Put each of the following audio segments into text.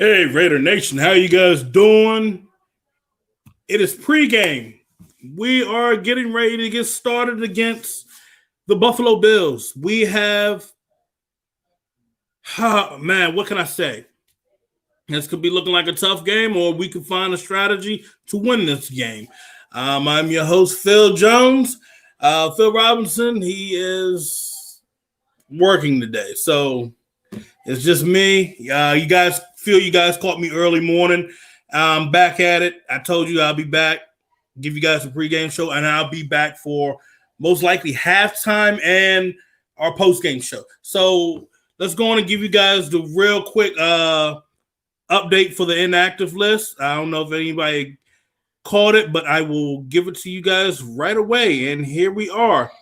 Hey, Raider Nation, how you guys doing? It is pregame. We are getting ready to get started against the Buffalo Bills. We have, man, what can I say? This could be looking like a tough game, or we could find a strategy to win this game. I'm your host, Phil Jones. Phil Robinson, he is working today, so it's just me. You guys caught me early morning. I'm back at it. I told you I'll be back, give you guys a pregame show, and I'll be back for most likely halftime and our postgame show. So let's go on and give you guys the real quick update for the inactive list. I don't know if anybody caught it, but I will give it to you guys right away. And here we are.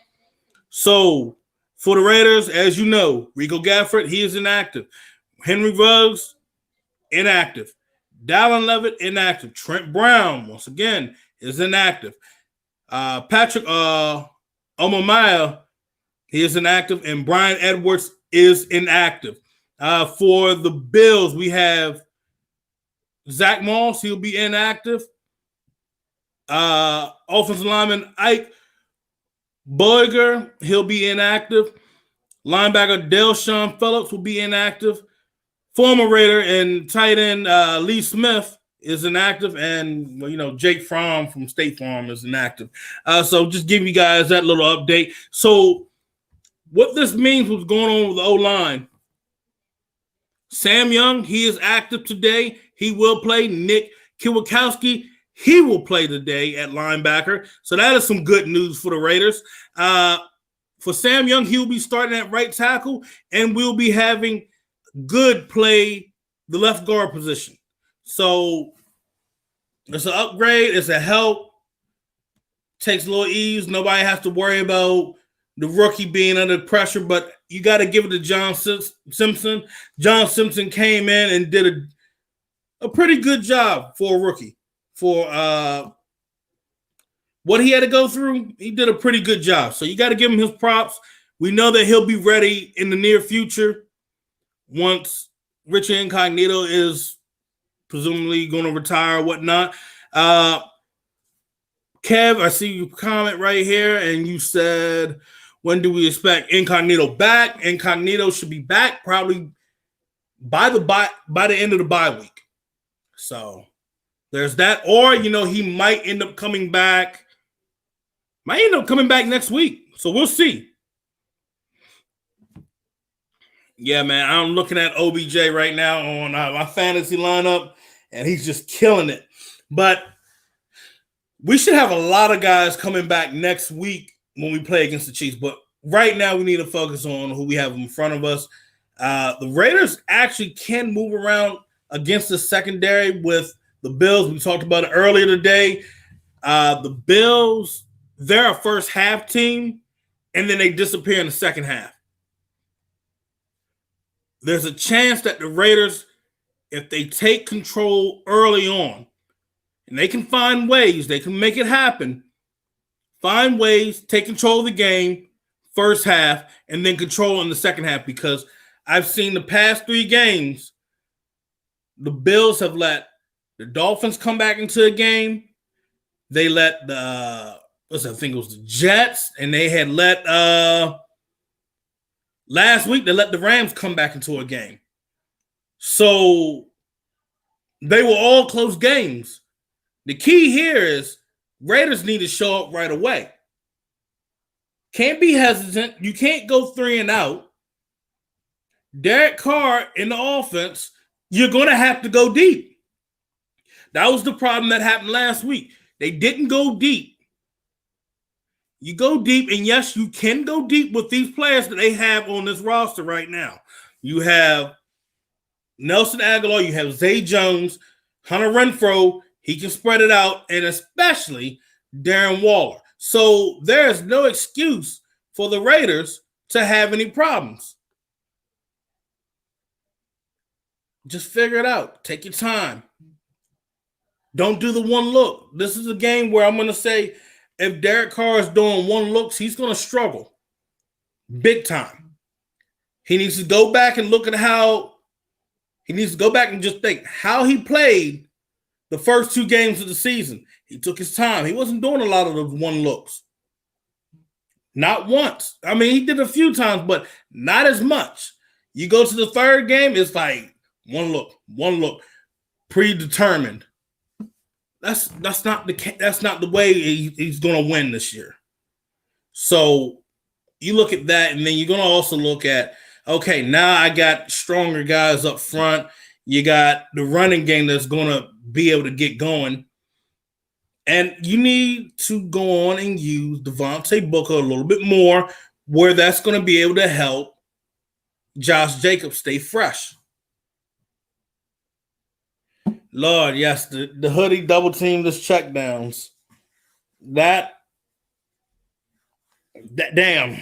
So for the Raiders, as you know, Rico Gafford, he is inactive. Henry Ruggs, inactive. Dallin Levitt, inactive. Trent Brown, once again, is inactive. Patrick Omamaya, he is inactive. And Brian Edwards is inactive. For the Bills, we have Zach Moss, he'll be inactive. Offensive lineman Ike Boyger, he'll be inactive. Linebacker Delshawn Phillips will be inactive. Former Raider and tight end Lee Smith is inactive. And, Jake Fromm from State Farm is inactive. So just give you guys that little update. So what this means, what's going on with the O-line. Sam Young, he is active today. He will play. Nick Kiwakowski, he will play today at linebacker. So that is some good news for the Raiders. For Sam Young, he'll be starting at right tackle, and we'll be having Good play the left guard position. So it's an upgrade. It's a help. Takes a little ease. Nobody has to worry about the rookie being under pressure, but you got to give it to John Simpson. John Simpson came in and did a pretty good job for a rookie. For what he had to go through, he did a pretty good job. So you got to give him his props. We know that he'll be ready in the near future once Richie Incognito is presumably going to retire or whatnot. Kev, I see your comment right here, and you said, when do we expect Incognito back? Incognito should be back probably by the end of the bye week. So there's that. Or, he might end up coming back. Might end up coming back next week. So we'll see. Yeah, man, I'm looking at OBJ right now on my fantasy lineup, and he's just killing it. But we should have a lot of guys coming back next week when we play against the Chiefs. But right now, we need to focus on who we have in front of us. The Raiders actually can move around against the secondary with the Bills. We talked about it earlier today. The Bills, they're a first half team, and then they disappear in the second half. There's a chance that the Raiders, if they take control early on, and they can find ways, they can make it happen, find ways, take control of the game, first half, and then control in the second half, because I've seen the past 3 games, the Bills have let the Dolphins come back into a game. They let I think it was the Jets, and they had let last week, they let the Rams come back into a game. So they were all close games. The key here is Raiders need to show up right away. Can't be hesitant. You can't go 3 and out. Derek Carr in the offense, you're going to have to go deep. That was the problem that happened last week. They didn't go deep. You go deep, and yes, you can go deep with these players that they have on this roster right now. You have Nelson Aguilar, you have Zay Jones, Hunter Renfrow, he can spread it out, and especially Darren Waller. So there is no excuse for the Raiders to have any problems. Just figure it out. Take your time. Don't do the one look. This is a game where I'm going to say, if Derek Carr is doing one looks, he's going to struggle big time. He needs to go back and look at how He needs to go back and just think how he played the first 2 games of the season. He took his time. He wasn't doing a lot of those one looks. Not once. I mean, he did a few times, but not as much. You go to the 3rd game, it's like one look, predetermined. That's not the way he's going to win this year. So you look at that, and then you're going to also look at, okay, now I got stronger guys up front. You got the running game that's going to be able to get going. And you need to go on and use Devontae Booker a little bit more, where that's going to be able to help Josh Jacobs stay fresh. Lord, yes, the hoodie double team this checkdowns. That damn.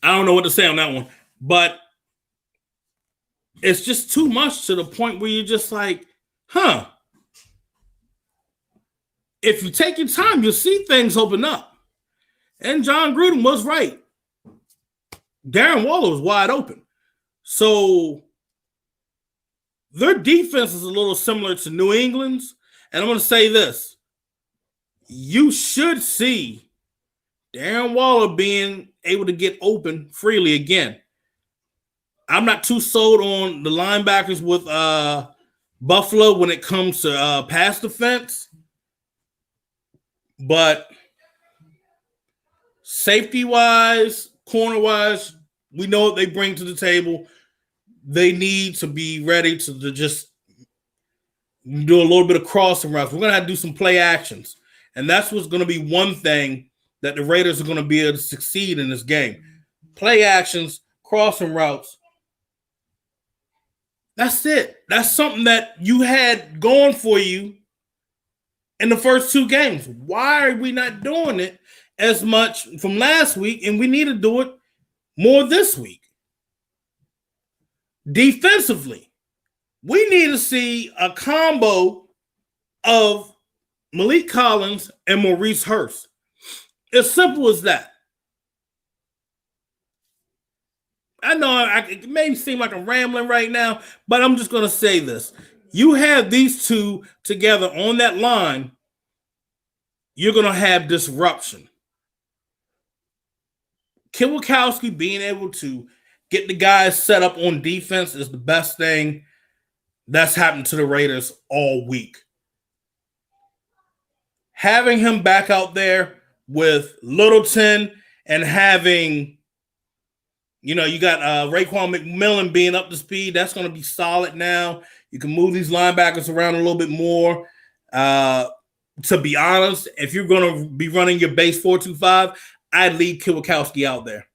I don't know what to say on that one, but it's just too much to the point where you're just like, huh. If you take your time, you'll see things open up. And John Gruden was right. Darren Waller was wide open. So their defense is a little similar to New England's. And I'm going to say this. You should see Darren Waller being able to get open freely again. I'm not too sold on the linebackers with Buffalo when it comes to pass defense. But safety-wise, corner-wise, we know what they bring to the table. They need to be ready to just do a little bit of crossing routes. We're going to have to do some play actions. And that's what's going to be one thing that the Raiders are going to be able to succeed in this game. Play actions, crossing routes. That's it. That's something that you had going for you in the first 2 games. Why are we not doing it as much from last week? And we need to do it more this week. Defensively, we need to see a combo of Malik Collins and Maurice Hurst. As simple as that. I know it may seem like I'm rambling right now, but I'm just going to say this. You have these two together on that line, you're going to have disruption. Kiwakowski being able to get the guys set up on defense is the best thing that's happened to the Raiders all week. Having him back out there with Littleton and having, you got Raekwon McMillan being up to speed, that's going to be solid now. You can move these linebackers around a little bit more. To be honest, if you're going to be running your base 4-2-5, I'd leave Kiwakowski out there.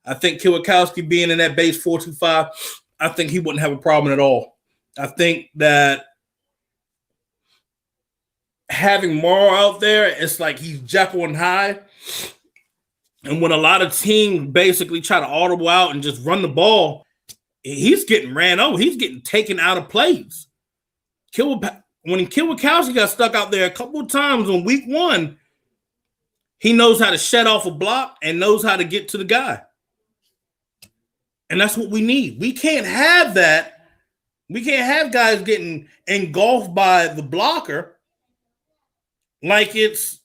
I think Kiwakowski being in that base 4-2-5, I think he wouldn't have a problem at all. I think that having Morrow out there, it's like he's Jekyll and Hyde. And when a lot of teams basically try to audible out and just run the ball, he's getting ran over. He's getting taken out of plays. When Kiwakowski got stuck out there a couple of times on week 1, he knows how to shut off a block and knows how to get to the guy. And that's what we need. We can't have that. We can't have guys getting engulfed by the blocker like it's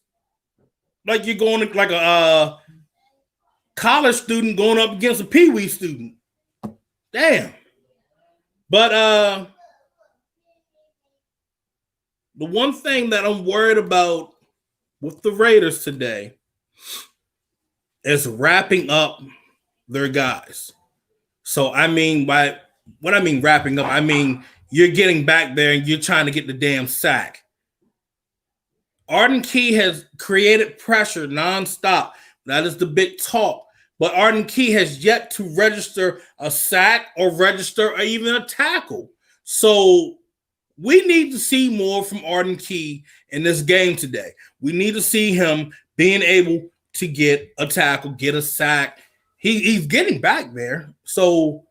like you're going to, like a college student going up against a peewee student. Damn. But the one thing that I'm worried about with the Raiders today is wrapping up their guys. So I mean, by what I mean wrapping up, I mean you're getting back there and you're trying to get the damn sack. Arden Key has created pressure nonstop. That is the big talk. But Arden Key has yet to register a sack or register or even a tackle. So we need to see more from Arden Key in this game today. We need to see him being able to get a tackle, get a sack. He's getting back there. So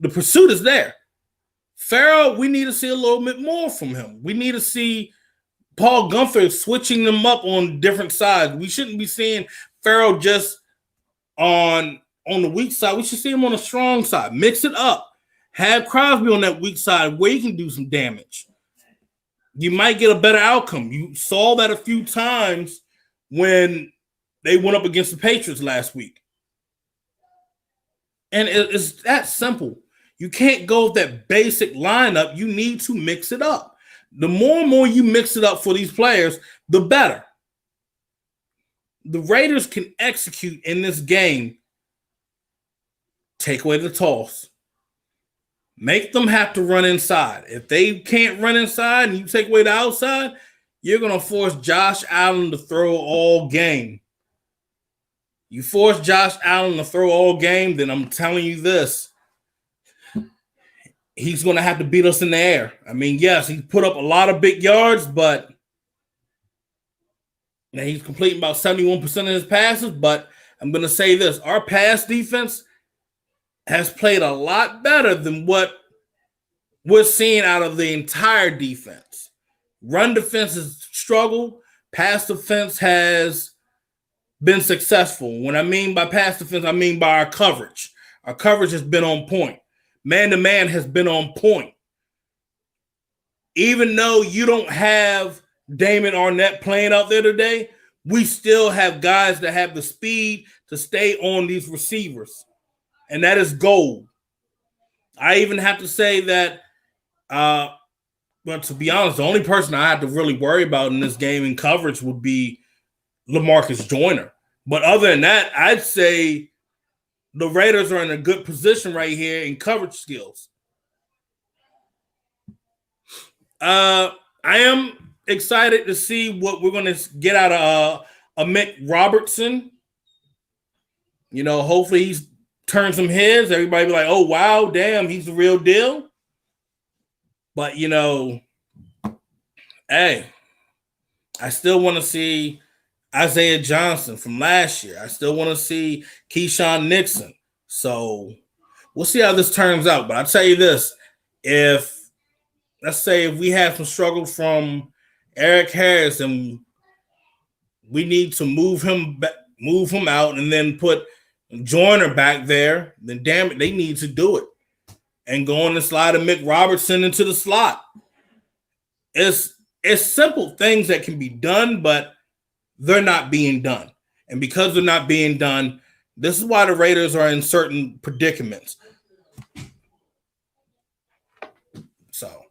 the pursuit is there. Farrell, we need to see a little bit more from him. We need to see Paul Gunther switching them up on different sides. We shouldn't be seeing Farrell just on the weak side. We should see him on the strong side. Mix it up. Have Crosby on that weak side where he can do some damage. You might get a better outcome. You saw that a few times when they went up against the Patriots last week. And it's that simple. You can't go with that basic lineup. You need to mix it up. The more and more you mix it up for these players, the better. The Raiders can execute in this game. Take away the toss. Make them have to run inside. If they can't run inside and you take away the outside, you're going to force Josh Allen to throw all game. You force Josh Allen to throw all game, then I'm telling you this. He's going to have to beat us in the air. I mean, yes, he put up a lot of big yards, but he's completing about 71% of his passes. But I'm going to say this. Our pass defense has played a lot better than what we're seeing out of the entire defense. Run defense has struggled. Pass defense has been successful. When I mean by pass defense, I mean by our coverage. Our coverage has been on point. Man-to-man has been on point. Even though you don't have Damon Arnett playing out there today, we still have guys that have the speed to stay on these receivers. And that is gold. I even have to say that, but to be honest, the only person I have to really worry about in this game in coverage would be LaMarcus Joyner. But other than that, I'd say the Raiders are in a good position right here in coverage skills. I am excited to see what we're going to get out of Mick Robertson. You know, hopefully he's turned some heads. Everybody be like, oh, wow, damn, he's the real deal. But, you know, hey, I still want to see Isaiah Johnson from last year. I still want to see Keyshawn Nixon. So we'll see how this turns out. But I'll tell you this, let's say if we have some struggle from Eric Harris and we need to move him out and then put Joyner back there, then damn it, they need to do it. And go on and slide a Mick Robertson into the slot. It's simple things that can be done, but they're not being done. And because they're not being done, this is why the Raiders are in certain predicaments. So,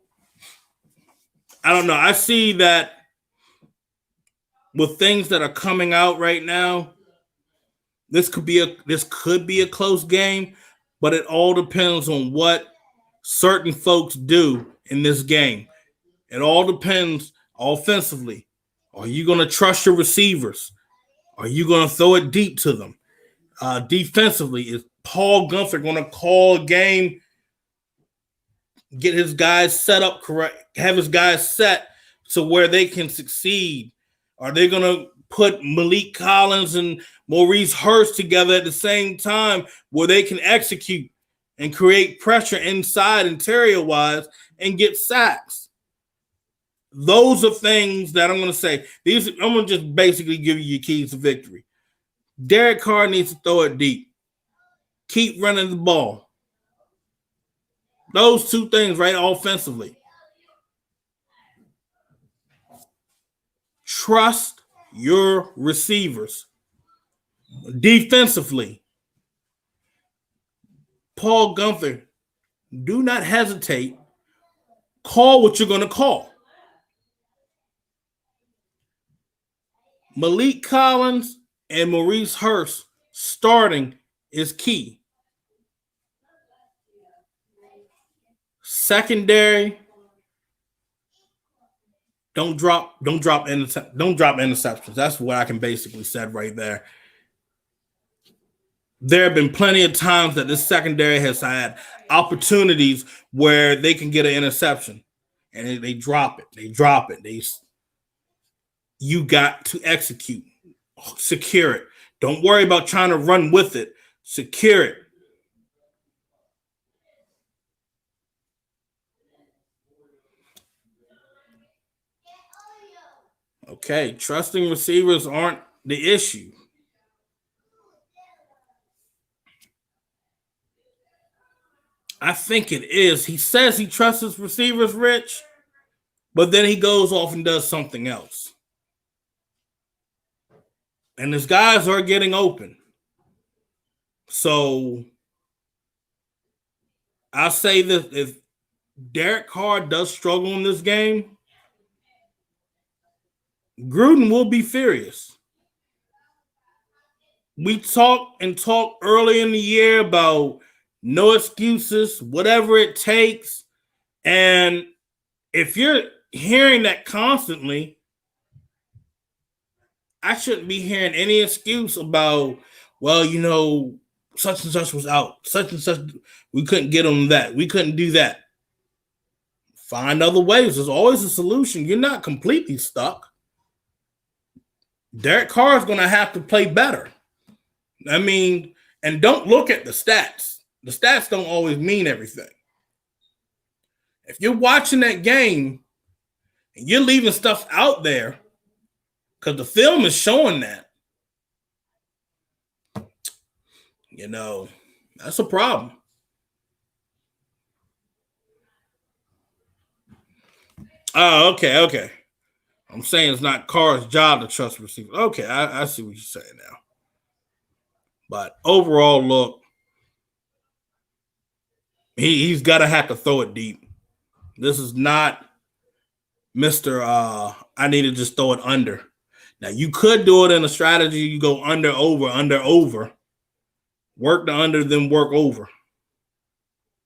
I don't know. I see that with things that are coming out right now, this could be a close game, but it all depends on what certain folks do in this game. It all depends offensively. Are you going to trust your receivers? Are you going to throw it deep to them? Defensively, is Paul Gunther going to call a game, get his guys set up correct, have his guys set to where they can succeed? Are they going to put Malik Collins and Maurice Hurst together at the same time where they can execute and create pressure inside interior-wise and get sacks? Those are things that I'm going to say. I'm going to just basically give you your keys to victory. Derek Carr needs to throw it deep. Keep running the ball. Those two things right offensively. Trust your receivers. Defensively, Paul Gunther, do not hesitate. Call what you're going to call. Malik Collins and Maurice Hurst starting is key. Secondary, don't drop interceptions. That's what I can basically say right there. There have been plenty of times that this secondary has had opportunities where they can get an interception and they drop it. You got to execute. Secure it. Don't worry about trying to run with it. Secure it. Okay, trusting receivers aren't the issue. I think it is. He says he trusts his receivers, Rich, but then he goes off and does something else. And his guys are getting open. So I'll say this: if Derek Carr does struggle in this game, Gruden will be furious. We talked early in the year about no excuses, whatever it takes. And if you're hearing that constantly, I shouldn't be hearing any excuse about, well, such and such was out. Such and such, we couldn't get on that. We couldn't do that. Find other ways. There's always a solution. You're not completely stuck. Derek Carr is going to have to play better. I mean, and don't look at the stats. The stats don't always mean everything. If you're watching that game and you're leaving stuff out there because the film is showing that, that's a problem. Oh, okay. I'm saying it's not Carr's job to trust receivers. Okay, I see what you're saying now. But overall, look, he's got to have to throw it deep. This is not Mr. I need to just throw it under. Now, you could do it in a strategy. You go under, over. Work the under, then work over.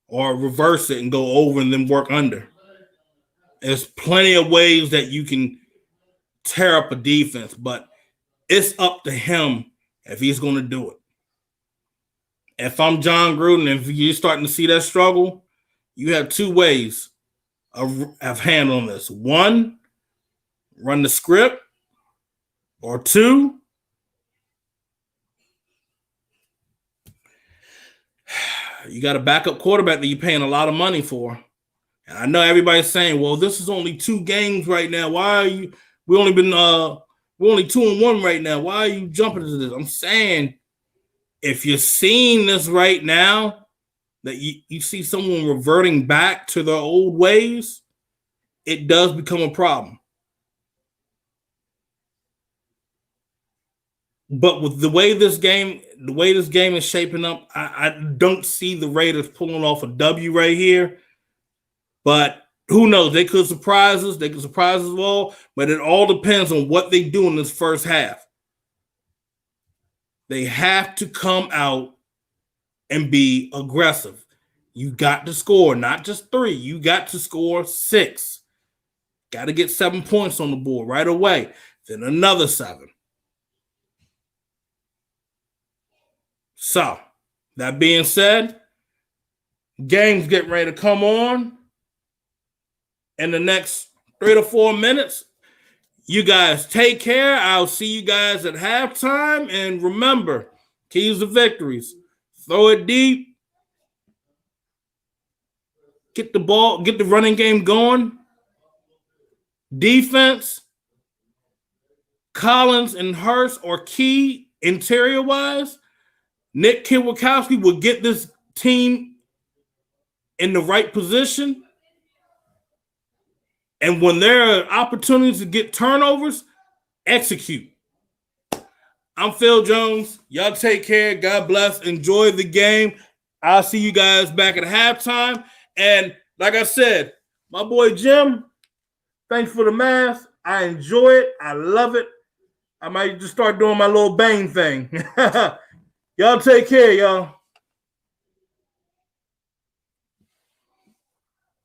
Or reverse it and go over and then work under. There's plenty of ways that you can tear up a defense, but it's up to him if he's going to do it. If I'm John Gruden, if you're starting to see that struggle, you have two ways of handling this. One, run the script, or two, you got a backup quarterback that you're paying a lot of money for. And I know everybody's saying, well, this is only 2 games right now. Why are you, we're only 2-1 right now. Why are you jumping into this? I'm saying, if you're seeing this right now, that you see someone reverting back to their old ways, it does become a problem. But with the way this game is shaping up, I don't see the Raiders pulling off a W right here. But who knows? They could surprise us. They could surprise us all. But it all depends on what they do in this first half. They have to come out and be aggressive. You got to score, not just 3. You got to score 6. Got to get 7 points on the board right away. Then another 7. So, that being said, game's getting ready to come on. In the next 3 to 4 minutes, you guys take care. I'll see you guys at halftime. And remember, keys to victories. Throw it deep. Get the ball, get the running game going. Defense, Collins and Hurst are key interior-wise. Nick Kiwakowski will get this team in the right position. And when there are opportunities to get turnovers, execute. I'm Phil Jones. Y'all take care. God bless. Enjoy the game. I'll see you guys back at halftime. And like I said, my boy Jim, thanks for the mask. I enjoy it. I love it. I might just start doing my little bang thing. Y'all take care, y'all.